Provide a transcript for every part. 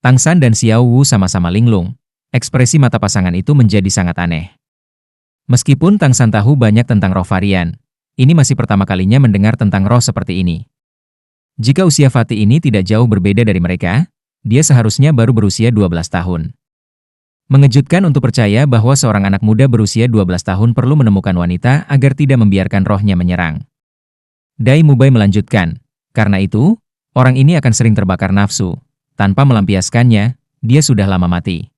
Tang San dan Xiao Wu sama-sama linglung. Ekspresi mata pasangan itu menjadi sangat aneh. Meskipun Tang San tahu banyak tentang roh varian, ini masih pertama kalinya mendengar tentang roh seperti ini. Jika usia Fatih ini tidak jauh berbeda dari mereka, dia seharusnya baru berusia 12 tahun. Mengejutkan untuk percaya bahwa seorang anak muda berusia 12 tahun perlu menemukan wanita agar tidak membiarkan rohnya menyerang. Dai Mubai melanjutkan, karena itu, orang ini akan sering terbakar nafsu. Tanpa melampiaskannya, dia sudah lama mati.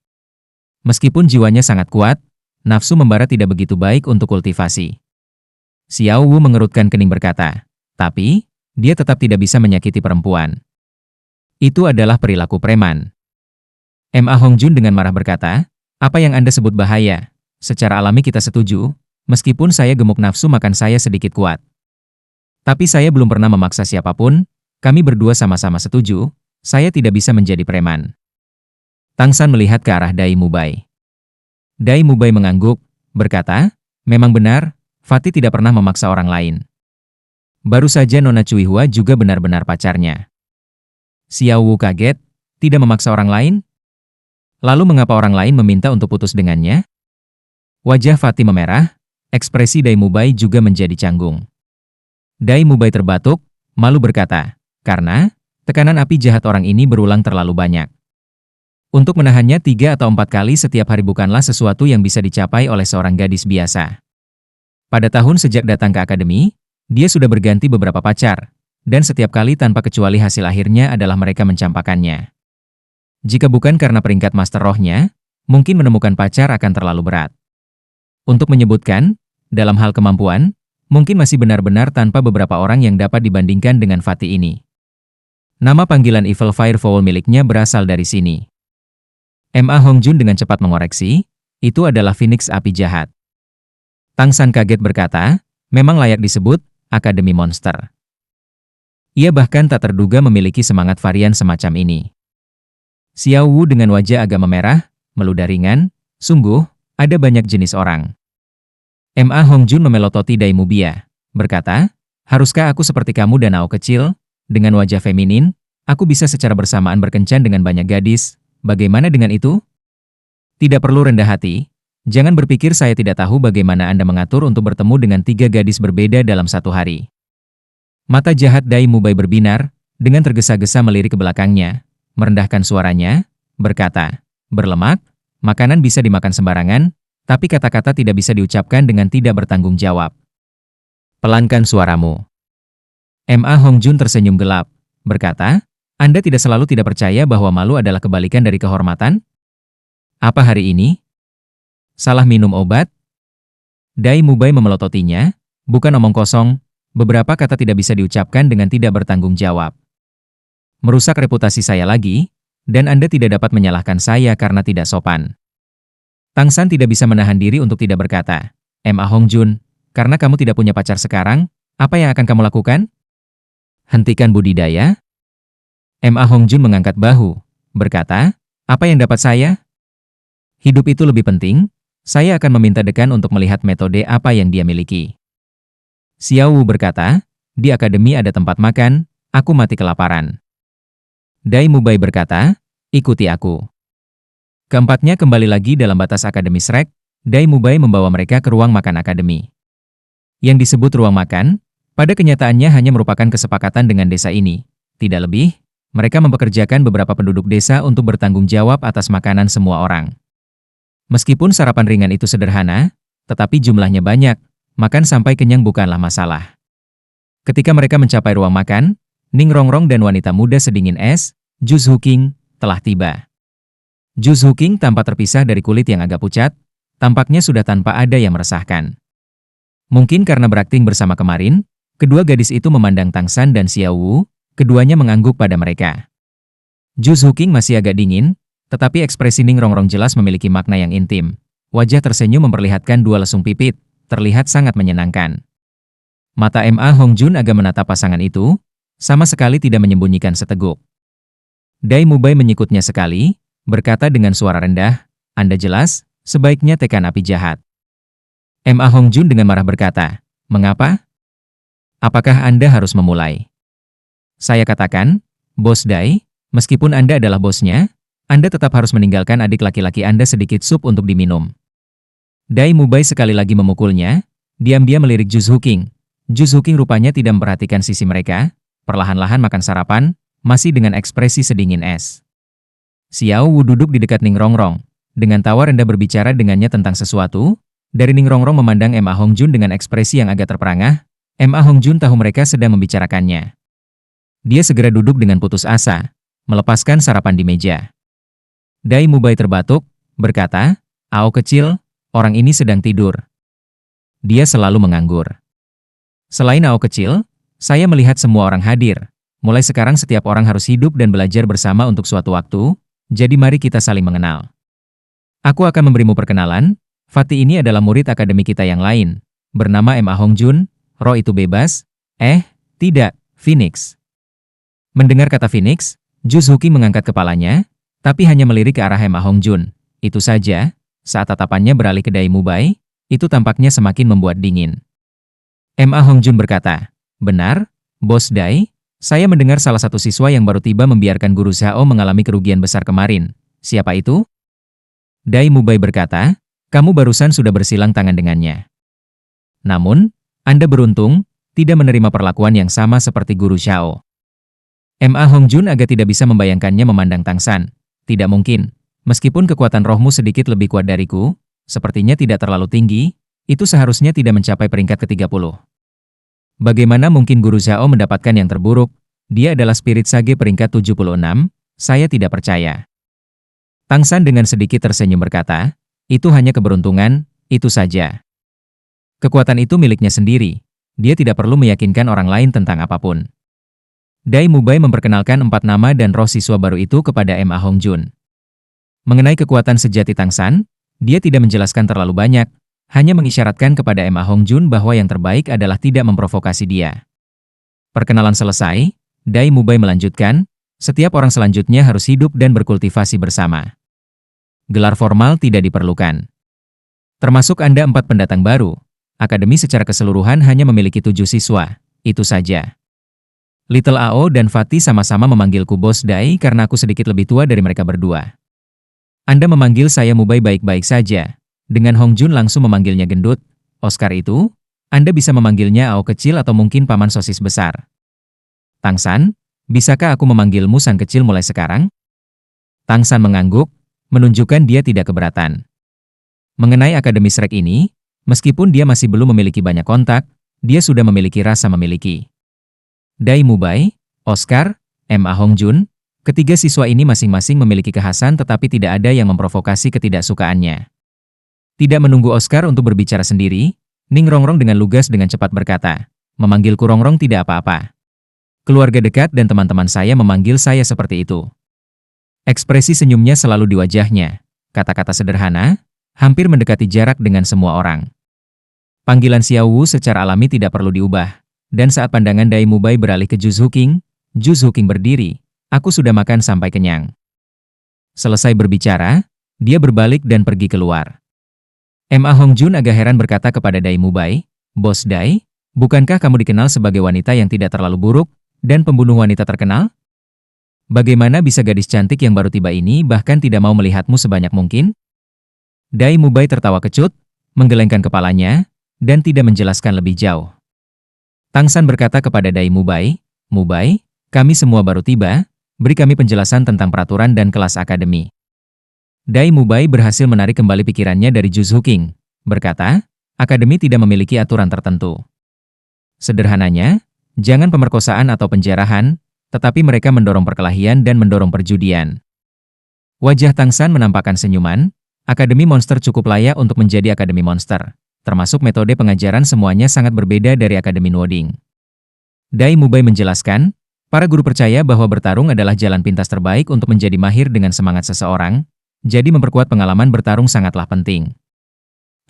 Meskipun jiwanya sangat kuat, nafsu membara tidak begitu baik untuk kultivasi. Xiao Wu mengerutkan kening berkata, tapi, dia tetap tidak bisa menyakiti perempuan. Itu adalah perilaku preman. Ma Hongjun dengan marah berkata, apa yang Anda sebut bahaya? Secara alami kita setuju, meskipun saya gemuk nafsu makan saya sedikit kuat. Tapi saya belum pernah memaksa siapapun, kami berdua sama-sama setuju, saya tidak bisa menjadi preman. Tang San melihat ke arah Dai Mubai. Dai Mubai mengangguk, berkata, memang benar, Fatih tidak pernah memaksa orang lain. Baru saja Nona Cui Hua juga benar-benar pacarnya. Xiao Wu kaget, tidak memaksa orang lain? Lalu mengapa orang lain meminta untuk putus dengannya? Wajah Fatih memerah, ekspresi Dai Mubai juga menjadi canggung. Dai Mubai terbatuk, malu berkata, karena tekanan api jahat orang ini berulang terlalu banyak. Untuk menahannya 3 atau 4 kali setiap hari bukanlah sesuatu yang bisa dicapai oleh seorang gadis biasa. Pada tahun sejak datang ke akademi, dia sudah berganti beberapa pacar, dan setiap kali tanpa kecuali hasil akhirnya adalah mereka mencampakannya. Jika bukan karena peringkat master rohnya, mungkin menemukan pacar akan terlalu berat. Untuk menyebutkan, dalam hal kemampuan, mungkin masih benar-benar tanpa beberapa orang yang dapat dibandingkan dengan Fatih ini. Nama panggilan Evil Firefowl miliknya berasal dari sini. Ma Hongjun dengan cepat mengoreksi, itu adalah Phoenix api jahat. Tang San kaget berkata, memang layak disebut Akademi Monster. Ia bahkan tak terduga memiliki semangat varian semacam ini. Xiao Wu dengan wajah agak memerah, meludah ringan, sungguh, ada banyak jenis orang. Ma Hongjun memelototi Dai Mubia, berkata, haruskah aku seperti kamu dan Nao kecil, dengan wajah feminin, aku bisa secara bersamaan berkencan dengan banyak gadis, bagaimana dengan itu? Tidak perlu rendah hati, jangan berpikir saya tidak tahu bagaimana Anda mengatur untuk bertemu dengan 3 gadis berbeda dalam satu hari. Mata jahat Dai Mubai berbinar, dengan tergesa-gesa melirik ke belakangnya, merendahkan suaranya, berkata, berlemak, makanan bisa dimakan sembarangan, tapi kata-kata tidak bisa diucapkan dengan tidak bertanggung jawab. Pelankan suaramu. Ma Hongjun tersenyum gelap, berkata, Anda tidak selalu tidak percaya bahwa malu adalah kebalikan dari kehormatan? Apa hari ini? Salah minum obat? Dai Mubai memelototinya, bukan omong kosong, beberapa kata tidak bisa diucapkan dengan tidak bertanggung jawab. Merusak reputasi saya lagi, dan Anda tidak dapat menyalahkan saya karena tidak sopan. Tang San tidak bisa menahan diri untuk tidak berkata, Ma Hongjun, karena kamu tidak punya pacar sekarang, apa yang akan kamu lakukan? Hentikan budidaya? Ma Hongjun mengangkat bahu, berkata, apa yang dapat saya? Hidup itu lebih penting, saya akan meminta dekan untuk melihat metode apa yang dia miliki. Xiao Wu berkata, di akademi ada tempat makan, aku mati kelaparan. Dai Mubai berkata, ikuti aku. Keempatnya kembali lagi dalam batas akademi Shrek, Dai Mubai membawa mereka ke ruang makan akademi. Yang disebut ruang makan, pada kenyataannya hanya merupakan kesepakatan dengan desa ini. Tidak lebih, mereka mempekerjakan beberapa penduduk desa untuk bertanggung jawab atas makanan semua orang. Meskipun sarapan ringan itu sederhana, tetapi jumlahnya banyak, makan sampai kenyang bukanlah masalah. Ketika mereka mencapai ruang makan, Ning Rongrong dan wanita muda sedingin es, Jus Huking, telah tiba. Jus Huking tampak terpisah dari kulit yang agak pucat, tampaknya sudah tanpa ada yang meresahkan. Mungkin karena berakting bersama kemarin, kedua gadis itu memandang Tang San dan Xiao Wu, keduanya mengangguk pada mereka. Jus Huking masih agak dingin, tetapi ekspresi Ning Rongrong jelas memiliki makna yang intim. Wajah tersenyum memperlihatkan 2 lesung pipit, terlihat sangat menyenangkan. Mata Ma Hongjun agak menatap pasangan itu, sama sekali tidak menyembunyikan seteguk. Dai Mubai menyikutnya sekali, berkata dengan suara rendah, Anda jelas, sebaiknya tekan api jahat. Ma Hongjun dengan marah berkata, mengapa? Apakah Anda harus memulai? Saya katakan, Bos Dai, meskipun Anda adalah bosnya, Anda tetap harus meninggalkan adik laki-laki Anda sedikit sup untuk diminum. Dai Mubai sekali lagi memukulnya, diam-diam melirik Ju Zhuqing. Ju Zhuqing rupanya tidak memperhatikan sisi mereka, perlahan-lahan makan sarapan, masih dengan ekspresi sedingin es. Xiao Wu duduk di dekat Ning Rongrong. Dengan tawa rendah berbicara dengannya tentang sesuatu, dari Ning Rongrong memandang Ma Hongjun dengan ekspresi yang agak terperangah. Ma Hongjun tahu mereka sedang membicarakannya. Dia segera duduk dengan putus asa, melepaskan sarapan di meja. Dai Mubai terbatuk, berkata, "Ao kecil, orang ini sedang tidur." Dia selalu menganggur. Selain Ao kecil, saya melihat semua orang hadir. Mulai sekarang setiap orang harus hidup dan belajar bersama untuk suatu waktu, jadi mari kita saling mengenal. Aku akan memberimu perkenalan. Fatih ini adalah murid akademi kita yang lain, bernama Ma Hongjun. Roh itu bebas? Tidak, Phoenix. Mendengar kata Phoenix, Ju Zhuqing mengangkat kepalanya, tapi hanya melirik ke arah Ma Hongjun. Itu saja, saat tatapannya beralih ke Dai Mubai, itu tampaknya semakin membuat dingin. Ma Hongjun berkata, "Benar, Bos Dai, saya mendengar salah satu siswa yang baru tiba membiarkan Guru Zhao mengalami kerugian besar kemarin. Siapa itu?" Dai Mubai berkata, "Kamu barusan sudah bersilang tangan dengannya. Namun, Anda beruntung, tidak menerima perlakuan yang sama seperti Guru Zhao." Ma Hongjun agak tidak bisa membayangkannya memandang Tang San. "Tidak mungkin. Meskipun kekuatan rohmu sedikit lebih kuat dariku, sepertinya tidak terlalu tinggi, itu seharusnya tidak mencapai peringkat ke-30. Bagaimana mungkin Guru Zhao mendapatkan yang terburuk? Dia adalah spirit sage peringkat 76, saya tidak percaya." Tang San dengan sedikit tersenyum berkata, "Itu hanya keberuntungan, itu saja. Kekuatan itu miliknya sendiri, dia tidak perlu meyakinkan orang lain tentang apapun." Dai Mubai memperkenalkan 4 nama dan roh siswa baru itu kepada Ma Hongjun. Mengenai kekuatan sejati Tang San, dia tidak menjelaskan terlalu banyak, hanya mengisyaratkan kepada Ma Hongjun bahwa yang terbaik adalah tidak memprovokasi dia. Perkenalan selesai, Dai Mubai melanjutkan, "Setiap orang selanjutnya harus hidup dan berkultivasi bersama. Gelar formal tidak diperlukan. Termasuk Anda 4 pendatang baru. Akademi secara keseluruhan hanya memiliki 7 siswa, itu saja. Little Ao dan Fatih sama-sama memanggilku Bos Dai karena aku sedikit lebih tua dari mereka berdua. Anda memanggil saya Mubai baik-baik saja." Dengan Hongjun langsung memanggilnya gendut. "Oscar itu, Anda bisa memanggilnya Ao kecil atau mungkin Paman Sosis besar. Tang San, bisakah aku memanggilmu Sang kecil mulai sekarang?" Tang San mengangguk, menunjukkan dia tidak keberatan. Mengenai Akademi Shrek ini, meskipun dia masih belum memiliki banyak kontak, dia sudah memiliki rasa memiliki. Dai Mubai, Oscar, Ma Hongjun, ketiga siswa ini masing-masing memiliki kekhasan tetapi tidak ada yang memprovokasi ketidaksukaannya. Tidak menunggu Oscar untuk berbicara sendiri, Ning Rongrong dengan lugas dengan cepat berkata, "Memanggilku Rongrong tidak apa-apa. Keluarga dekat dan teman-teman saya memanggil saya seperti itu." Ekspresi senyumnya selalu di wajahnya, kata-kata sederhana, hampir mendekati jarak dengan semua orang. Panggilan Xiao Wu secara alami tidak perlu diubah, dan saat pandangan Dai Mubai beralih ke Ju Zhuqing berdiri, "Aku sudah makan sampai kenyang." Selesai berbicara, dia berbalik dan pergi keluar. Ma Hongjun agak heran berkata kepada Dai Mubai, "Bos Dai, bukankah kamu dikenal sebagai wanita yang tidak terlalu buruk, dan pembunuh wanita terkenal? Bagaimana bisa gadis cantik yang baru tiba ini bahkan tidak mau melihatmu sebanyak mungkin?" Dai Mubai tertawa kecut, menggelengkan kepalanya, dan tidak menjelaskan lebih jauh. Tang San berkata kepada Dai Mubai, "Mubai, kami semua baru tiba, beri kami penjelasan tentang peraturan dan kelas akademi." Dai Mubai berhasil menarik kembali pikirannya dari Ju Zhuqing, berkata, "Akademi tidak memiliki aturan tertentu. Sederhananya, jangan pemerkosaan atau penjarahan, tetapi mereka mendorong perkelahian dan mendorong perjudian." Wajah Tang San menampakkan senyuman. Akademi Monster cukup layak untuk menjadi Akademi Monster, termasuk metode pengajaran semuanya sangat berbeda dari Akademi Nuoding. Dai Mubai menjelaskan, para guru percaya bahwa bertarung adalah jalan pintas terbaik untuk menjadi mahir dengan semangat seseorang, jadi memperkuat pengalaman bertarung sangatlah penting.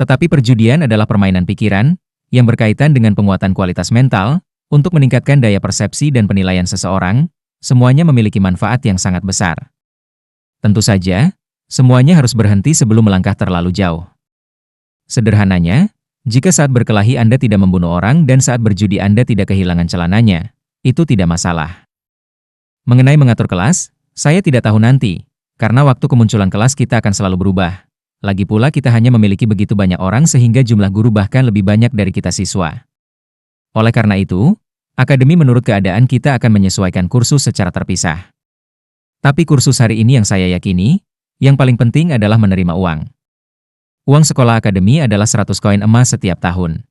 Tetapi perjudian adalah permainan pikiran, yang berkaitan dengan penguatan kualitas mental, untuk meningkatkan daya persepsi dan penilaian seseorang, semuanya memiliki manfaat yang sangat besar. Tentu saja, semuanya harus berhenti sebelum melangkah terlalu jauh. Sederhananya, jika saat berkelahi Anda tidak membunuh orang dan saat berjudi Anda tidak kehilangan celananya, itu tidak masalah. Mengenai mengatur kelas, saya tidak tahu nanti, Karena waktu kemunculan kelas kita akan selalu berubah. Lagi pula kita hanya memiliki begitu banyak orang sehingga jumlah guru bahkan lebih banyak dari kita siswa. Oleh karena itu, akademi menurut keadaan kita akan menyesuaikan kursus secara terpisah. Tapi kursus hari ini yang saya yakini, yang paling penting adalah menerima uang. Uang sekolah akademi adalah 100 koin emas setiap tahun.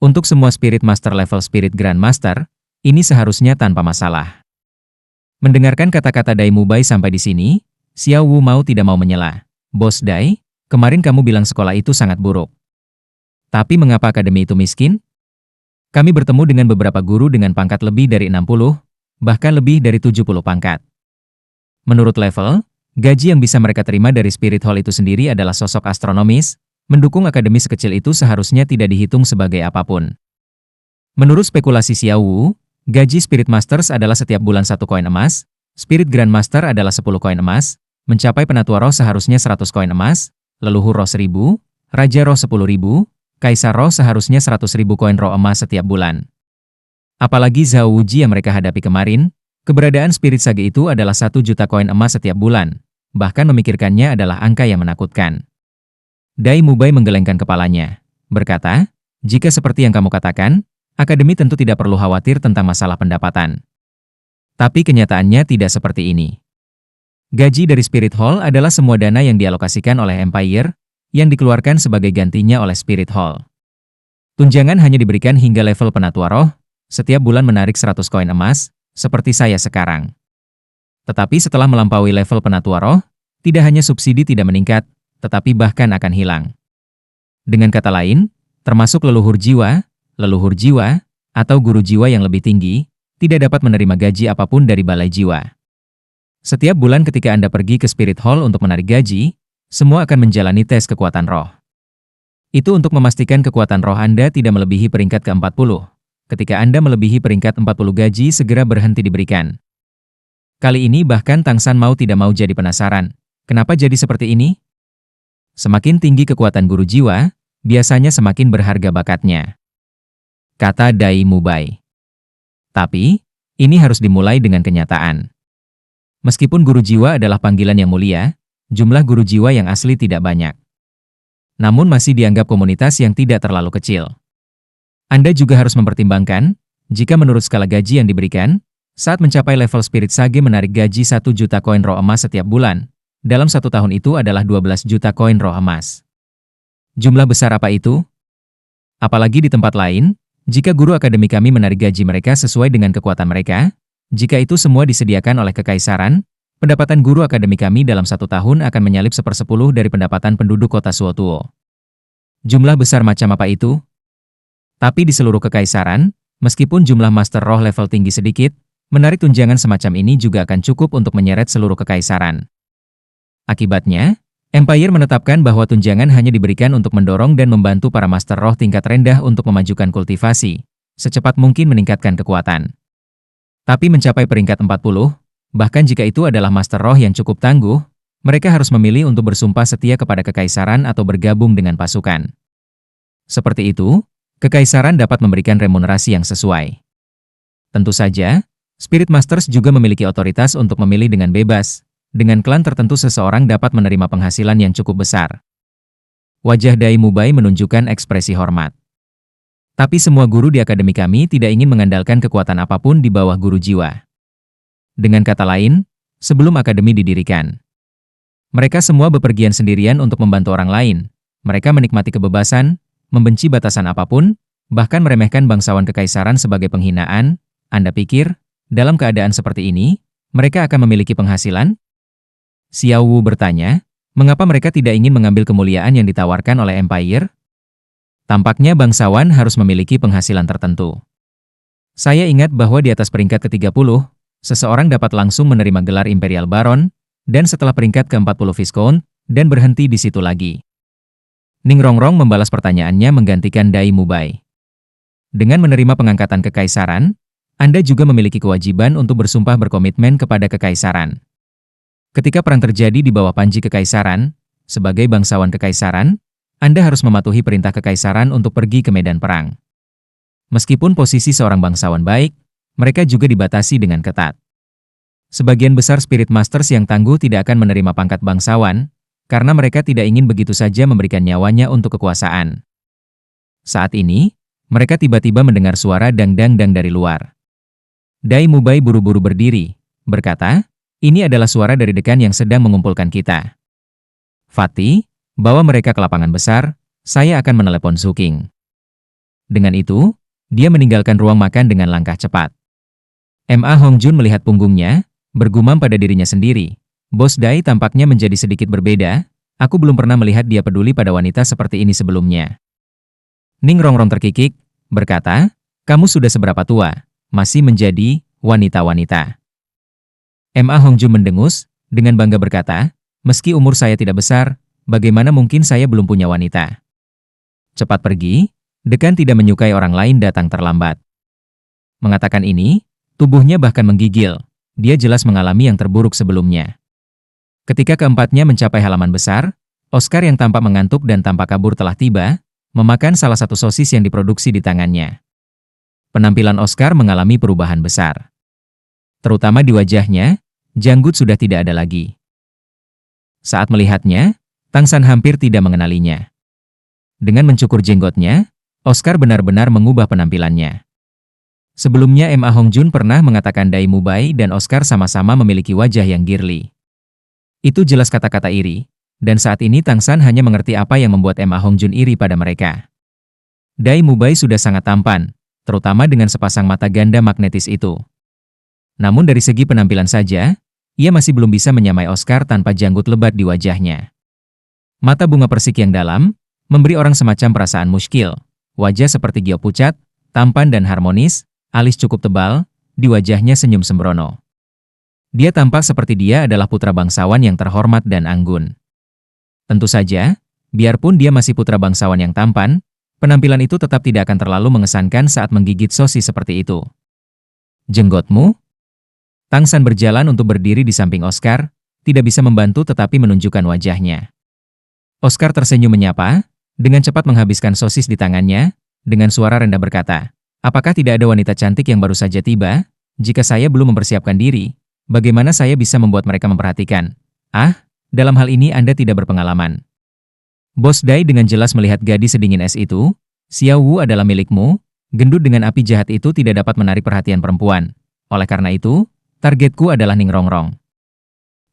Untuk semua Spirit Master level Spirit Grand Master, ini seharusnya tanpa masalah. Mendengarkan kata-kata Dai Mubai sampai di sini, Xiao Wu mau tidak mau menyela. Bos Dai, kemarin kamu bilang sekolah itu sangat buruk. Tapi mengapa akademi itu miskin? Kami bertemu dengan beberapa guru dengan pangkat lebih dari 60, bahkan lebih dari 70 pangkat. Menurut level, gaji yang bisa mereka terima dari Spirit Hall itu sendiri adalah sosok astronomis, mendukung akademi sekecil itu seharusnya tidak dihitung sebagai apapun. Menurut spekulasi Xiao Wu, gaji Spirit Masters adalah setiap bulan 1 koin emas, Spirit Grand Master adalah 10 koin emas, mencapai Penatua Roh seharusnya 100 koin emas, Leluhur Roh 1000, Raja Roh 10.000, Kaisar Roh seharusnya 100.000 koin roh emas setiap bulan. Apalagi Zhao Wuji yang mereka hadapi kemarin, keberadaan Spirit Sage itu adalah 1 juta koin emas setiap bulan, bahkan memikirkannya adalah angka yang menakutkan. Dai Mubai menggelengkan kepalanya, berkata, jika seperti yang kamu katakan, akademi tentu tidak perlu khawatir tentang masalah pendapatan. Tapi kenyataannya tidak seperti ini. Gaji dari Spirit Hall adalah semua dana yang dialokasikan oleh Empire, yang dikeluarkan sebagai gantinya oleh Spirit Hall. Tunjangan hanya diberikan hingga level Penatua Roh, setiap bulan menarik 100 koin emas, seperti saya sekarang. Tetapi setelah melampaui level Penatua Roh, tidak hanya subsidi tidak meningkat, tetapi bahkan akan hilang. Dengan kata lain, termasuk leluhur jiwa, atau guru jiwa yang lebih tinggi, tidak dapat menerima gaji apapun dari balai jiwa. Setiap bulan ketika Anda pergi ke Spirit Hall untuk menarik gaji, semua akan menjalani tes kekuatan roh. Itu untuk memastikan kekuatan roh Anda tidak melebihi peringkat ke-40. Ketika Anda melebihi peringkat 40 gaji segera berhenti diberikan. Kali ini bahkan Tang San mau tidak mau jadi penasaran. Kenapa jadi seperti ini? Semakin tinggi kekuatan guru jiwa, biasanya semakin berharga bakatnya. Kata Dai Mubai. Tapi, ini harus dimulai dengan kenyataan. Meskipun guru jiwa adalah panggilan yang mulia, jumlah guru jiwa yang asli tidak banyak. Namun masih dianggap komunitas yang tidak terlalu kecil. Anda juga harus mempertimbangkan, jika menurut skala gaji yang diberikan, saat mencapai level Spirit Sage menarik gaji 1 juta koin roh emas setiap bulan, dalam 1 tahun itu adalah 12 juta koin roh emas. Jumlah besar apa itu? Apalagi di tempat lain, jika guru akademi kami menarik gaji mereka sesuai dengan kekuatan mereka, jika itu semua disediakan oleh kekaisaran, pendapatan guru akademi kami dalam 1 tahun akan menyalip 1/10 dari pendapatan penduduk kota Suotuo. Jumlah besar macam apa itu? Tapi di seluruh kekaisaran, meskipun jumlah master roh level tinggi sedikit, menarik tunjangan semacam ini juga akan cukup untuk menyeret seluruh kekaisaran. Akibatnya, Empire menetapkan bahwa tunjangan hanya diberikan untuk mendorong dan membantu para master roh tingkat rendah untuk memajukan kultivasi, secepat mungkin meningkatkan kekuatan. Tapi mencapai peringkat 40, bahkan jika itu adalah master roh yang cukup tangguh, mereka harus memilih untuk bersumpah setia kepada kekaisaran atau bergabung dengan pasukan. Seperti itu, kekaisaran dapat memberikan remunerasi yang sesuai. Tentu saja, Spirit Masters juga memiliki otoritas untuk memilih dengan bebas. Dengan klan tertentu seseorang dapat menerima penghasilan yang cukup besar. Wajah Dai Mubai menunjukkan ekspresi hormat. Tapi semua guru di akademi kami tidak ingin mengandalkan kekuatan apapun di bawah guru jiwa. Dengan kata lain, sebelum akademi didirikan, mereka semua bepergian sendirian untuk membantu orang lain. Mereka menikmati kebebasan, membenci batasan apapun, bahkan meremehkan bangsawan kekaisaran sebagai penghinaan. Anda pikir, dalam keadaan seperti ini, mereka akan memiliki penghasilan? Xiao Wu bertanya, mengapa mereka tidak ingin mengambil kemuliaan yang ditawarkan oleh Empire? Tampaknya bangsawan harus memiliki penghasilan tertentu. Saya ingat bahwa di atas peringkat ke-30, seseorang dapat langsung menerima gelar Imperial Baron, dan setelah peringkat ke-40 Viscount, dan berhenti di situ lagi. Ning Rongrong membalas pertanyaannya menggantikan Dai Mubai. Dengan menerima pengangkatan kekaisaran, Anda juga memiliki kewajiban untuk bersumpah berkomitmen kepada kekaisaran. Ketika perang terjadi di bawah panji kekaisaran, sebagai bangsawan kekaisaran, Anda harus mematuhi perintah kekaisaran untuk pergi ke medan perang. Meskipun posisi seorang bangsawan baik, mereka juga dibatasi dengan ketat. Sebagian besar Spirit Masters yang tangguh tidak akan menerima pangkat bangsawan, karena mereka tidak ingin begitu saja memberikan nyawanya untuk kekuasaan. Saat ini, mereka tiba-tiba mendengar suara dang-dang-dang dari luar. Dai Mubai buru-buru berdiri, berkata, "Ini adalah suara dari dekan yang sedang mengumpulkan kita. Fatih, bawa mereka ke lapangan besar, saya akan menelepon Zuking." Dengan itu, dia meninggalkan ruang makan dengan langkah cepat. Ma Hongjun melihat punggungnya, bergumam pada dirinya sendiri. Bos Dai tampaknya menjadi sedikit berbeda, aku belum pernah melihat dia peduli pada wanita seperti ini sebelumnya. Ning Rongrong terkikik, berkata, "Kamu sudah seberapa tua, masih menjadi wanita-wanita?" Ma Hongjun mendengus, dengan bangga berkata, "Meski umur saya tidak besar, bagaimana mungkin saya belum punya wanita?" Cepat pergi, dekan tidak menyukai orang lain datang terlambat. Mengatakan ini, tubuhnya bahkan menggigil. Dia jelas mengalami yang terburuk sebelumnya. Ketika keempatnya mencapai halaman besar, Oscar yang tampak mengantuk dan tampak kabur telah tiba, memakan salah satu sosis yang diproduksi di tangannya. Penampilan Oscar mengalami perubahan besar. Terutama di wajahnya, janggut sudah tidak ada lagi. Saat melihatnya, Tang San hampir tidak mengenalinya. Dengan mencukur jenggotnya, Oscar benar-benar mengubah penampilannya. Sebelumnya Ma Hongjun pernah mengatakan Dai Mubai dan Oscar sama-sama memiliki wajah yang girly. Itu jelas kata-kata iri, dan saat ini Tang San hanya mengerti apa yang membuat Ma Hongjun iri pada mereka. Dai Mubai sudah sangat tampan, terutama dengan sepasang mata ganda magnetis itu. Namun dari segi penampilan saja, ia masih belum bisa menyamai Oscar tanpa janggut lebat di wajahnya. Mata bunga persik yang dalam, memberi orang semacam perasaan muskil, wajah seperti giok pucat, tampan dan harmonis, alis cukup tebal, di wajahnya senyum sembrono. Dia tampak seperti dia adalah putra bangsawan yang terhormat dan anggun. Tentu saja, biarpun dia masih putra bangsawan yang tampan, penampilan itu tetap tidak akan terlalu mengesankan saat menggigit sosis seperti itu. "Jenggotmu?" Tang San berjalan untuk berdiri di samping Oscar, tidak bisa membantu tetapi menunjukkan wajahnya. Oscar tersenyum menyapa, dengan cepat menghabiskan sosis di tangannya, dengan suara rendah berkata, "Apakah tidak ada wanita cantik yang baru saja tiba? Jika saya belum mempersiapkan diri, bagaimana saya bisa membuat mereka memperhatikan? Ah, dalam hal ini Anda tidak berpengalaman." Bos Dai dengan jelas melihat gadis sedingin es itu. "Xiao Wu adalah milikmu, gendut dengan api jahat itu tidak dapat menarik perhatian perempuan. Oleh karena itu, targetku adalah Ning Rongrong.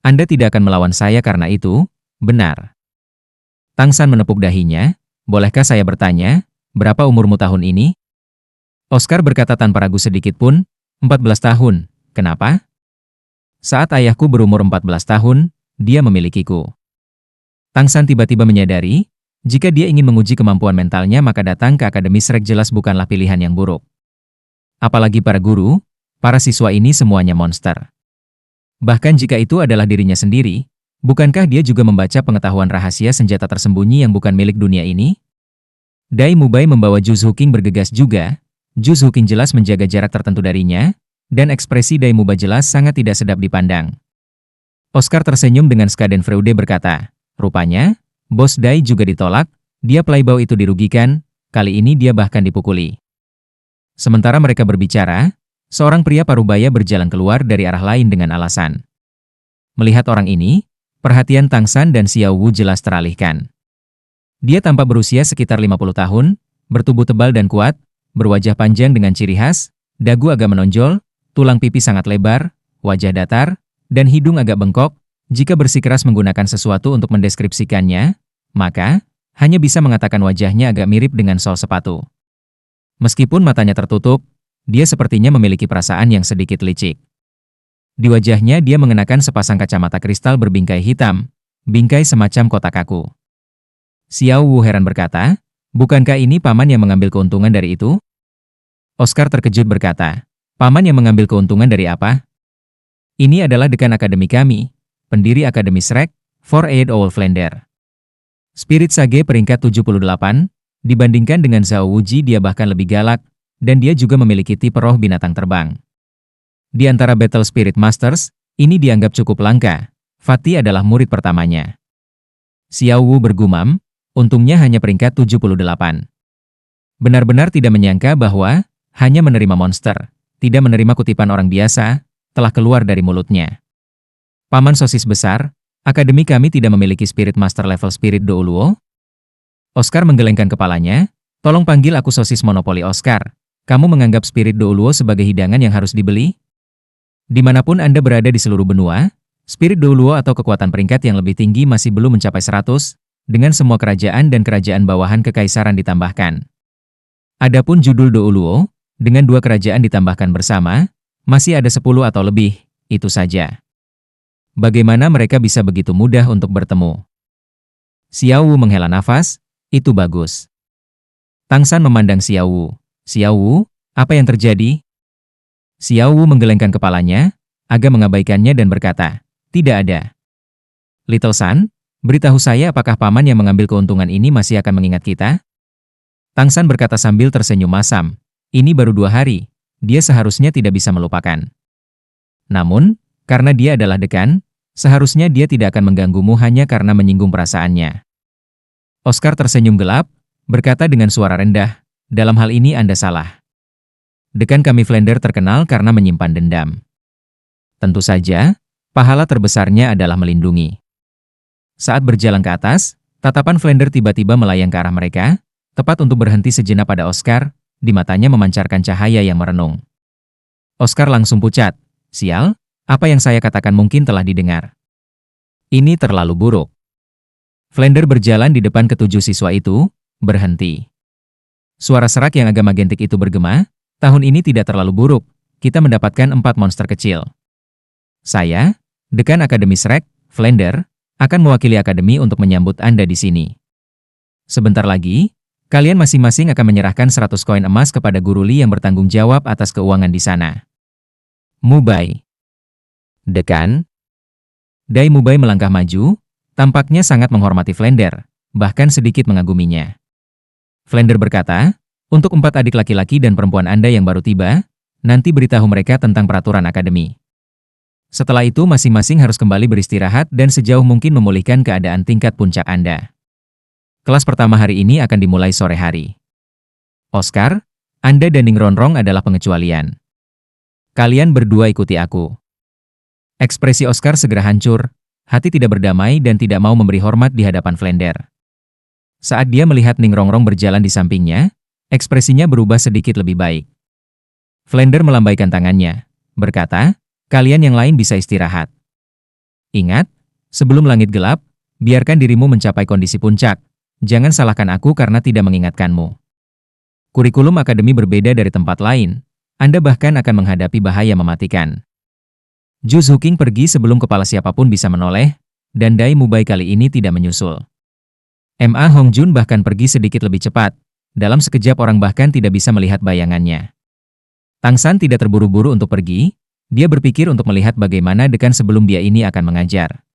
Anda tidak akan melawan saya karena itu, benar?" Tang San menepuk dahinya, "Bolehkah saya bertanya, berapa umurmu tahun ini?" Oscar berkata tanpa ragu sedikit pun, 14 tahun, kenapa? Saat ayahku berumur 14 tahun, dia memilikiku. Tang San tiba-tiba menyadari, jika dia ingin menguji kemampuan mentalnya maka datang ke Akademi Shrek jelas bukanlah pilihan yang buruk. Apalagi para guru, para siswa ini semuanya monster. Bahkan jika itu adalah dirinya sendiri, bukankah dia juga membaca pengetahuan rahasia senjata tersembunyi yang bukan milik dunia ini? Dai Mubai membawa Zhu Zuqing bergegas juga. Zhu Zuqing jelas menjaga jarak tertentu darinya, dan ekspresi Dai Mubai jelas sangat tidak sedap dipandang. Oscar tersenyum dengan schadenfreude berkata, "Rupanya, Bos Dai juga ditolak, dia playboy itu dirugikan, kali ini dia bahkan dipukuli." Sementara mereka berbicara, seorang pria parubaya berjalan keluar dari arah lain dengan alasan. Melihat orang ini, perhatian Tang San dan Xiao Wu jelas teralihkan. Dia tampak berusia sekitar 50 tahun, bertubuh tebal dan kuat, berwajah panjang dengan ciri khas, dagu agak menonjol, tulang pipi sangat lebar, wajah datar, dan hidung agak bengkok. Jika bersikeras menggunakan sesuatu untuk mendeskripsikannya, maka hanya bisa mengatakan wajahnya agak mirip dengan sol sepatu. Meskipun matanya tertutup, dia sepertinya memiliki perasaan yang sedikit licik. Di wajahnya dia mengenakan sepasang kacamata kristal berbingkai hitam, bingkai semacam kotak kaku. Xiao Wu heran berkata, "Bukankah ini paman yang mengambil keuntungan dari itu?" Oscar terkejut berkata, "Paman yang mengambil keuntungan dari apa?" "Ini adalah dekan akademi kami, pendiri Akademi Shrek, For Aid Owlflander. Spirit Sage peringkat 78, dibandingkan dengan Zhao Wuji dia bahkan lebih galak, dan dia juga memiliki tipe roh binatang terbang. Di antara Battle Spirit Masters, ini dianggap cukup langka. Fatih adalah murid pertamanya." Xiao Wu bergumam, untungnya hanya peringkat 78. Benar-benar tidak menyangka bahwa hanya menerima monster, tidak menerima kutipan orang biasa, telah keluar dari mulutnya. Paman sosis besar, akademi kami tidak memiliki spirit master level spirit Douluo? Oscar menggelengkan kepalanya. Tolong panggil aku sosis monopoli Oscar. Kamu menganggap spirit Douluo sebagai hidangan yang harus dibeli? Dimanapun Anda berada di seluruh benua, spirit Douluo atau kekuatan peringkat yang lebih tinggi masih belum mencapai 100, dengan semua kerajaan dan kerajaan bawahan kekaisaran ditambahkan. Adapun judul Douluo, dengan 2 kerajaan ditambahkan bersama, masih ada 10 atau lebih, itu saja. Bagaimana mereka bisa begitu mudah untuk bertemu? Xiao Wu menghela nafas, itu bagus. Tang San memandang Xiao Wu. Xiao Wu, apa yang terjadi? Xiao Wu menggelengkan kepalanya, agak mengabaikannya dan berkata, tidak ada. Little San, beritahu saya apakah paman yang mengambil keuntungan ini masih akan mengingat kita? Tang San berkata sambil tersenyum masam, ini baru 2 hari, dia seharusnya tidak bisa melupakan. Namun, karena dia adalah dekan, seharusnya dia tidak akan mengganggumu hanya karena menyinggung perasaannya. Oscar tersenyum gelap, berkata dengan suara rendah, dalam hal ini Anda salah. Dekan kami Flander terkenal karena menyimpan dendam. Tentu saja, pahala terbesarnya adalah melindungi. Saat berjalan ke atas, tatapan Flander tiba-tiba melayang ke arah mereka, tepat untuk berhenti sejenak pada Oscar, di matanya memancarkan cahaya yang merenung. Oscar langsung pucat, sial, apa yang saya katakan mungkin telah didengar. Ini terlalu buruk. Flander berjalan di depan ketujuh siswa itu, berhenti. Suara serak yang agak magentik itu bergema, tahun ini tidak terlalu buruk, kita mendapatkan 4 monster kecil. Saya, Dekan Akademi Shrek, Flander, akan mewakili Akademi untuk menyambut Anda di sini. Sebentar lagi, kalian masing-masing akan menyerahkan 100 koin emas kepada Guru Li yang bertanggung jawab atas keuangan di sana. Mubai. Dekan. Dai Mubai melangkah maju, tampaknya sangat menghormati Flander, bahkan sedikit mengaguminya. Flander berkata, untuk 4 adik laki-laki dan perempuan Anda yang baru tiba, nanti beritahu mereka tentang peraturan akademi. Setelah itu masing-masing harus kembali beristirahat dan sejauh mungkin memulihkan keadaan tingkat puncak Anda. Kelas pertama hari ini akan dimulai sore hari. Oscar, Anda dan Ning Rongrong adalah pengecualian. Kalian berdua ikuti aku. Ekspresi Oscar segera hancur, hati tidak berdamai dan tidak mau memberi hormat di hadapan Flander. Saat dia melihat Ning Rongrong berjalan di sampingnya, ekspresinya berubah sedikit lebih baik. Flander melambaikan tangannya, berkata, kalian yang lain bisa istirahat. Ingat, sebelum langit gelap, biarkan dirimu mencapai kondisi puncak. Jangan salahkan aku karena tidak mengingatkanmu. Kurikulum akademi berbeda dari tempat lain. Anda bahkan akan menghadapi bahaya mematikan. Ju Zuqing pergi sebelum kepala siapapun bisa menoleh, dan Dai Mubai kali ini tidak menyusul. Ma Hongjun bahkan pergi sedikit lebih cepat. Dalam sekejap orang bahkan tidak bisa melihat bayangannya. Tang San tidak terburu-buru untuk pergi. Dia berpikir untuk melihat bagaimana dekan sebelum dia ini akan mengajar.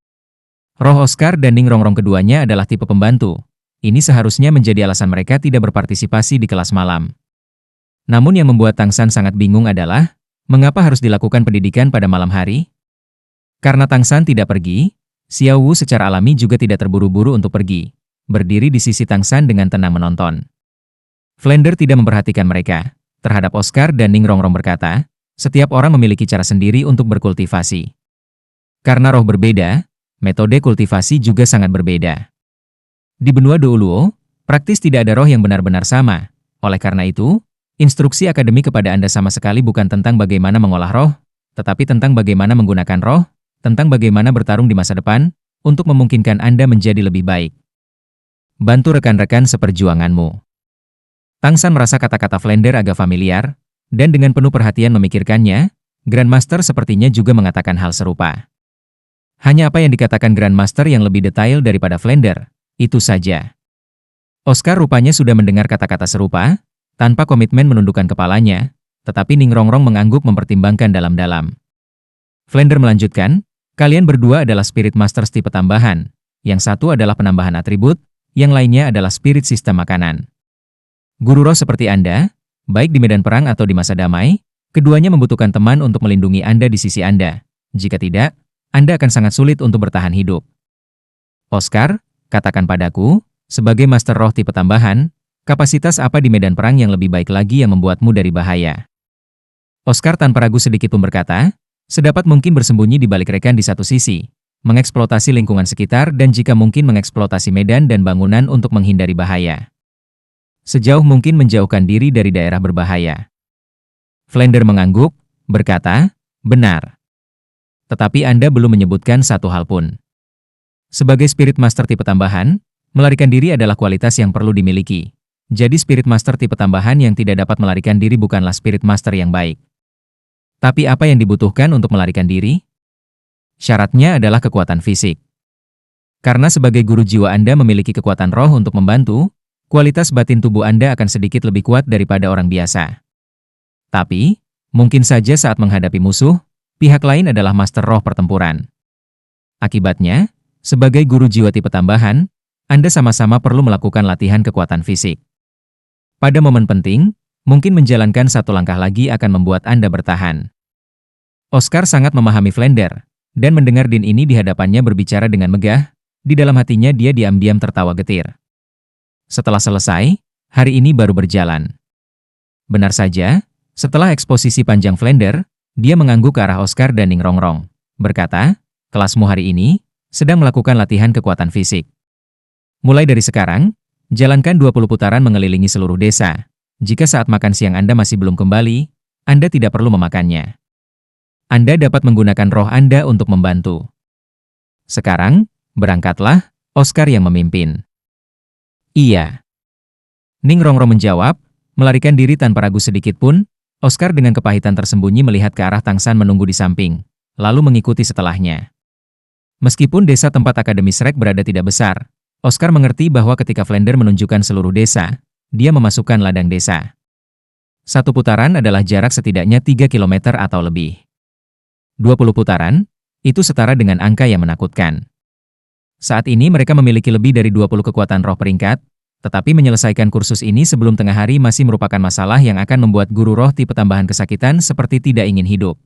Roh Oscar dan Ning Rongrong keduanya adalah tipe pembantu. Ini seharusnya menjadi alasan mereka tidak berpartisipasi di kelas malam. Namun yang membuat Tang San sangat bingung adalah, mengapa harus dilakukan pendidikan pada malam hari? Karena Tang San tidak pergi, Xiao Wu secara alami juga tidak terburu-buru untuk pergi. Berdiri di sisi Tang San dengan tenang menonton. Flander tidak memperhatikan mereka. Terhadap Oscar dan Ning Rongrong berkata, setiap orang memiliki cara sendiri untuk berkultivasi. Karena roh berbeda, metode kultivasi juga sangat berbeda. Di benua Douluo, praktis tidak ada roh yang benar-benar sama. Oleh karena itu, instruksi akademi kepada Anda sama sekali bukan tentang bagaimana mengolah roh, tetapi tentang bagaimana menggunakan roh, tentang bagaimana bertarung di masa depan, untuk memungkinkan Anda menjadi lebih baik. Bantu rekan-rekan seperjuanganmu. Tang San merasa kata-kata Flander agak familiar, dan dengan penuh perhatian memikirkannya, Grandmaster sepertinya juga mengatakan hal serupa. Hanya apa yang dikatakan Grandmaster yang lebih detail daripada Flander, itu saja. Oscar rupanya sudah mendengar kata-kata serupa, tanpa komitmen menundukkan kepalanya, tetapi Ning Rongrong mengangguk mempertimbangkan dalam-dalam. Flander melanjutkan, kalian berdua adalah Spirit Masters tipe tambahan, yang satu adalah penambahan atribut, yang lainnya adalah spirit sistem makanan. Guru roh seperti Anda, baik di medan perang atau di masa damai, keduanya membutuhkan teman untuk melindungi Anda di sisi Anda. Jika tidak, Anda akan sangat sulit untuk bertahan hidup. Oscar, katakan padaku, sebagai master roh tipe tambahan, kapasitas apa di medan perang yang lebih baik lagi yang membuatmu dari bahaya? Oscar tanpa ragu sedikit pun berkata, Sedapat mungkin bersembunyi di balik rekan di satu sisi, mengeksploitasi lingkungan sekitar dan jika mungkin mengeksploitasi medan dan bangunan untuk menghindari bahaya. Sejauh mungkin menjauhkan diri dari daerah berbahaya. Flender mengangguk, berkata, benar. Tetapi Anda belum menyebutkan satu hal pun. Sebagai Spirit Master tipe tambahan, melarikan diri adalah kualitas yang perlu dimiliki. Jadi Spirit Master tipe tambahan yang tidak dapat melarikan diri bukanlah Spirit Master yang baik. Tapi apa yang dibutuhkan untuk melarikan diri? Syaratnya adalah kekuatan fisik. Karena sebagai guru jiwa Anda memiliki kekuatan roh untuk membantu, kualitas batin tubuh Anda akan sedikit lebih kuat daripada orang biasa. Tapi, mungkin saja saat menghadapi musuh, pihak lain adalah master roh pertempuran. Akibatnya, sebagai guru jiwa tipe tambahan, Anda sama-sama perlu melakukan latihan kekuatan fisik. Pada momen penting, mungkin menjalankan satu langkah lagi akan membuat Anda bertahan. Oscar sangat memahami Flender, dan mendengar Dean ini di hadapannya berbicara dengan megah, di dalam hatinya dia diam-diam tertawa getir. Setelah selesai, hari ini baru berjalan. Benar saja, setelah eksposisi panjang Flender, dia mengangguk ke arah Oscar dan Ning Rongrong, berkata, kelasmu hari ini sedang melakukan latihan kekuatan fisik. Mulai dari sekarang, jalankan 20 putaran mengelilingi seluruh desa. Jika saat makan siang Anda masih belum kembali, Anda tidak perlu memakannya. Anda dapat menggunakan roh Anda untuk membantu. Sekarang, berangkatlah, Oscar yang memimpin. Iya. Ning Rongrong menjawab, melarikan diri tanpa ragu sedikit pun. Oscar dengan kepahitan tersembunyi melihat ke arah Tang San menunggu di samping, lalu mengikuti setelahnya. Meskipun desa tempat Akademi Shrek berada tidak besar, Oscar mengerti bahwa ketika Flender menunjukkan seluruh desa, dia memasukkan ladang desa. Satu putaran adalah jarak setidaknya 3 km atau lebih. 20 putaran, itu setara dengan angka yang menakutkan. Saat ini mereka memiliki lebih dari 20 kekuatan roh peringkat, tetapi menyelesaikan kursus ini sebelum tengah hari masih merupakan masalah yang akan membuat guru roh tipe tambahan kesakitan seperti tidak ingin hidup.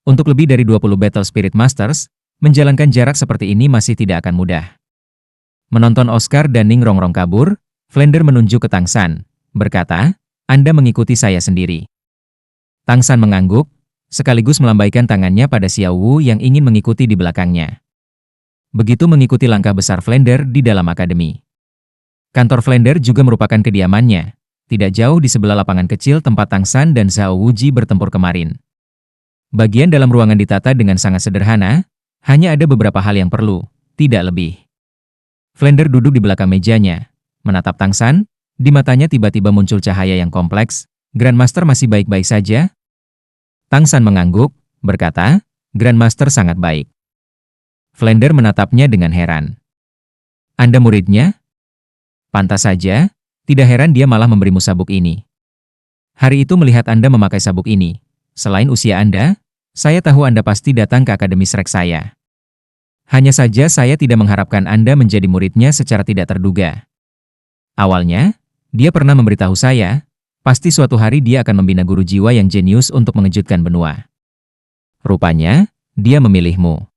Untuk lebih dari 20 Battle Spirit Masters, menjalankan jarak seperti ini masih tidak akan mudah. Menonton Oscar dan Ning Rongrong kabur, Flender menunjuk ke Tang San, berkata, Anda mengikuti saya sendiri. Tang San mengangguk, sekaligus melambaikan tangannya pada Xiao Wu yang ingin mengikuti di belakangnya. Begitu mengikuti langkah besar Flender di dalam akademi. Kantor Flender juga merupakan kediamannya, tidak jauh di sebelah lapangan kecil tempat Tang San dan Zhao Wuji bertempur kemarin. Bagian dalam ruangan ditata dengan sangat sederhana, hanya ada beberapa hal yang perlu, tidak lebih. Flender duduk di belakang mejanya, menatap Tang San, di matanya tiba-tiba muncul cahaya yang kompleks. Grandmaster masih baik-baik saja? Tang San mengangguk, berkata, Grandmaster sangat baik. Flender menatapnya dengan heran. Anda muridnya? Pantas saja, tidak heran dia malah memberimu sabuk ini. Hari itu melihat Anda memakai sabuk ini, selain usia Anda, saya tahu Anda pasti datang ke Akademi Shrek saya. Hanya saja saya tidak mengharapkan Anda menjadi muridnya secara tidak terduga. Awalnya, dia pernah memberitahu saya, pasti suatu hari dia akan membina guru jiwa yang jenius untuk mengejutkan benua. Rupanya, dia memilihmu.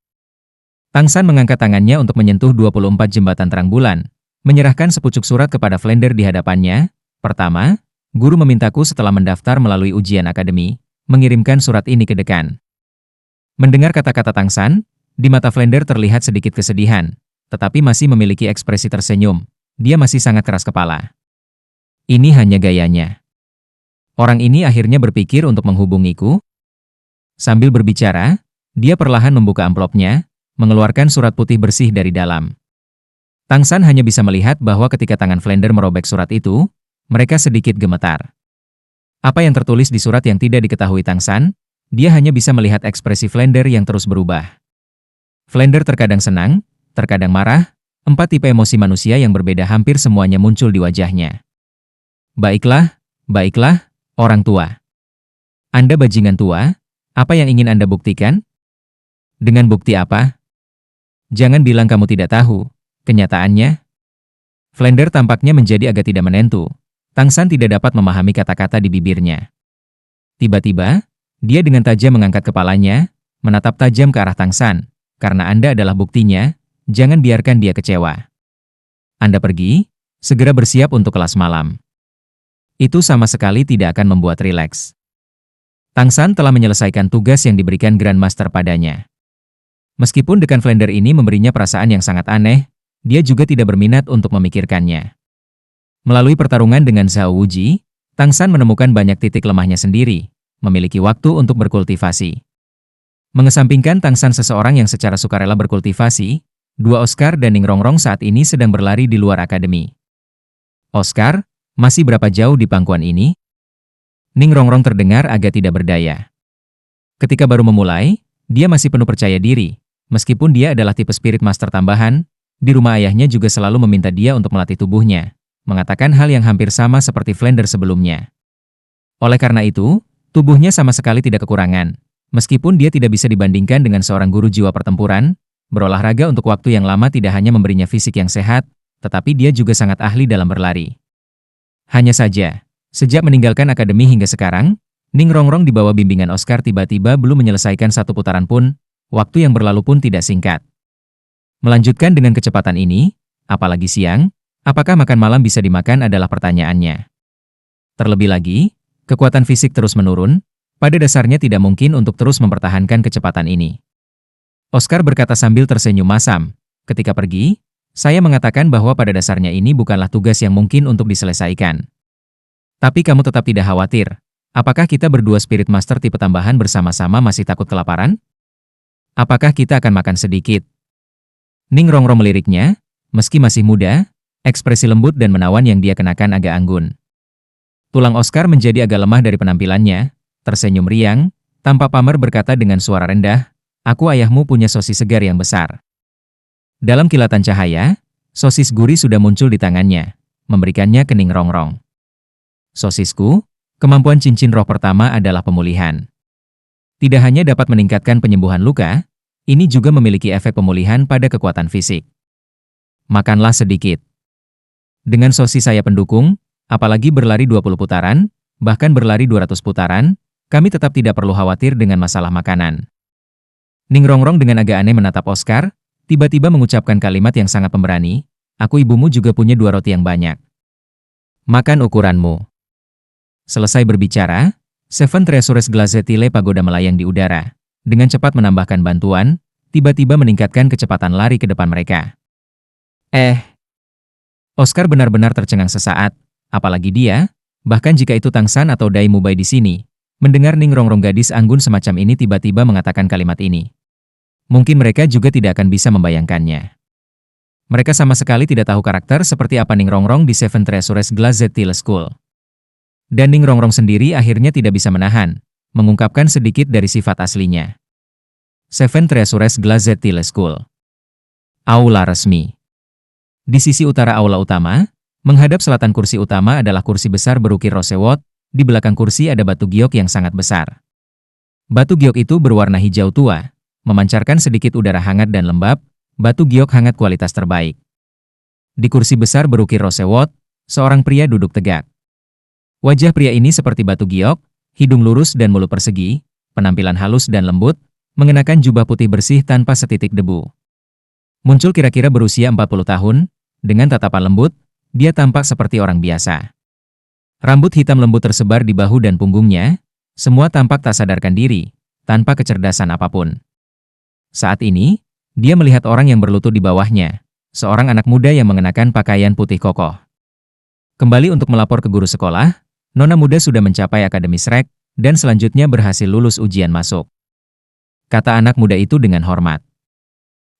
Tang San mengangkat tangannya untuk menyentuh 24 jembatan terang bulan, menyerahkan sepucuk surat kepada Flender di hadapannya. Pertama, guru memintaku setelah mendaftar melalui ujian akademi, mengirimkan surat ini ke dekan. Mendengar kata-kata Tang San, di mata Flender terlihat sedikit kesedihan, tetapi masih memiliki ekspresi tersenyum. Dia masih sangat keras kepala. Ini hanya gayanya. Orang ini akhirnya berpikir untuk menghubungiku. Sambil berbicara, dia perlahan membuka amplopnya, mengeluarkan surat putih bersih dari dalam. Tang San hanya bisa melihat bahwa ketika tangan Flender merobek surat itu, mereka sedikit gemetar. Apa yang tertulis di surat yang tidak diketahui Tang San, dia hanya bisa melihat ekspresi Flender yang terus berubah. Flender terkadang senang, terkadang marah, 4 tipe emosi manusia yang berbeda hampir semuanya muncul di wajahnya. Baiklah, baiklah, orang tua. Anda bajingan tua, apa yang ingin Anda buktikan? Dengan bukti apa? Jangan bilang kamu tidak tahu. Kenyataannya, Flender tampaknya menjadi agak tidak menentu. Tang San tidak dapat memahami kata-kata di bibirnya. Tiba-tiba, dia dengan tajam mengangkat kepalanya, menatap tajam ke arah Tang San. Karena Anda adalah buktinya, jangan biarkan dia kecewa. Anda pergi, segera bersiap untuk kelas malam. Itu sama sekali tidak akan membuat rileks. Tang San telah menyelesaikan tugas yang diberikan Grandmaster padanya. Meskipun dekan Flander ini memberinya perasaan yang sangat aneh, dia juga tidak berminat untuk memikirkannya. Melalui pertarungan dengan Zhao Wuji, Tang San menemukan banyak titik lemahnya sendiri, memiliki waktu untuk berkultivasi. Mengesampingkan Tang San seseorang yang secara sukarela berkultivasi, dua Oscar dan Ning Rongrong saat ini sedang berlari di luar akademi. Oscar, masih berapa jauh di pangkuan ini? Ning Rongrong terdengar agak tidak berdaya. Ketika baru memulai, dia masih penuh percaya diri. Meskipun dia adalah tipe spirit master tambahan, di rumah ayahnya juga selalu meminta dia untuk melatih tubuhnya, mengatakan hal yang hampir sama seperti Flander sebelumnya. Oleh karena itu, tubuhnya sama sekali tidak kekurangan. Meskipun dia tidak bisa dibandingkan dengan seorang guru jiwa pertempuran, berolahraga untuk waktu yang lama tidak hanya memberinya fisik yang sehat, tetapi dia juga sangat ahli dalam berlari. Hanya saja, sejak meninggalkan akademi hingga sekarang, Ning Rongrong di bawah bimbingan Oscar tiba-tiba belum menyelesaikan satu putaran pun, waktu yang berlalu pun tidak singkat. Melanjutkan dengan kecepatan ini, apalagi siang, apakah makan malam bisa dimakan adalah pertanyaannya. Terlebih lagi, kekuatan fisik terus menurun, pada dasarnya tidak mungkin untuk terus mempertahankan kecepatan ini. Oscar berkata sambil tersenyum masam, ketika pergi, saya mengatakan bahwa pada dasarnya ini bukanlah tugas yang mungkin untuk diselesaikan. Tapi kamu tetap tidak khawatir. Apakah kita berdua Spirit Master tipe tambahan bersama-sama masih takut kelaparan? Apakah kita akan makan sedikit? Ning Rongrong meliriknya, meski masih muda, ekspresi lembut dan menawan yang dia kenakan agak anggun. Tulang Oscar menjadi agak lemah dari penampilannya, tersenyum riang, tanpa pamer berkata dengan suara rendah, aku ayahmu punya sosis segar yang besar. Dalam kilatan cahaya, sosis gurih sudah muncul di tangannya, memberikannya ke Ning Rongrong. Sosisku, kemampuan cincin roh pertama adalah pemulihan. Tidak hanya dapat meningkatkan penyembuhan luka, ini juga memiliki efek pemulihan pada kekuatan fisik. Makanlah sedikit. Dengan sosis saya pendukung, apalagi berlari 20 putaran, bahkan berlari 200 putaran, kami tetap tidak perlu khawatir dengan masalah makanan. Ning Rongrong dengan agak aneh menatap Oscar, tiba-tiba mengucapkan kalimat yang sangat pemberani, aku ibumu juga punya 2 roti yang banyak. Makan ukuranmu. Selesai berbicara, Seven Treasures Glazetile Pagoda melayang di udara. Dengan cepat menambahkan bantuan, tiba-tiba meningkatkan kecepatan lari ke depan mereka. Oscar benar-benar tercengang sesaat, apalagi dia, bahkan jika itu Tang San atau Dai Mubai di sini, mendengar Ning Rongrong gadis anggun semacam ini tiba-tiba mengatakan kalimat ini. Mungkin mereka juga tidak akan bisa membayangkannya. Mereka sama sekali tidak tahu karakter seperti apa Ning Rongrong di Seven Treasures Glazetile School. Dan Ning Rongrong sendiri akhirnya tidak bisa menahan, mengungkapkan sedikit dari sifat aslinya. Seven Treasures Glazetile School. Aula resmi. Di sisi utara aula utama, menghadap selatan kursi utama adalah kursi besar berukir rosewot, di belakang kursi ada batu giok yang sangat besar. Batu giok itu berwarna hijau tua, memancarkan sedikit udara hangat dan lembab, batu giok hangat kualitas terbaik. Di kursi besar berukir rosewot, seorang pria duduk tegak. Wajah pria ini seperti batu giok, hidung lurus dan mulut persegi, penampilan halus dan lembut, mengenakan jubah putih bersih tanpa setitik debu. Muncul kira-kira berusia 40 tahun, dengan tatapan lembut, dia tampak seperti orang biasa. Rambut hitam lembut tersebar di bahu dan punggungnya, semua tampak tak sadarkan diri, tanpa kecerdasan apapun. Saat ini, dia melihat orang yang berlutut di bawahnya, seorang anak muda yang mengenakan pakaian putih kokoh. Kembali untuk melapor ke guru sekolah, Nona muda sudah mencapai Akademi Shrek, dan selanjutnya berhasil lulus ujian masuk. Kata anak muda itu dengan hormat.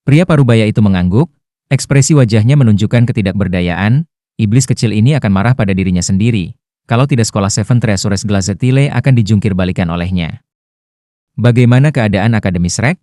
Pria parubaya itu mengangguk, ekspresi wajahnya menunjukkan ketidakberdayaan, iblis kecil ini akan marah pada dirinya sendiri, kalau tidak sekolah Seven Treasures Glazetile akan dijungkir balikan olehnya. Bagaimana keadaan Akademi Shrek?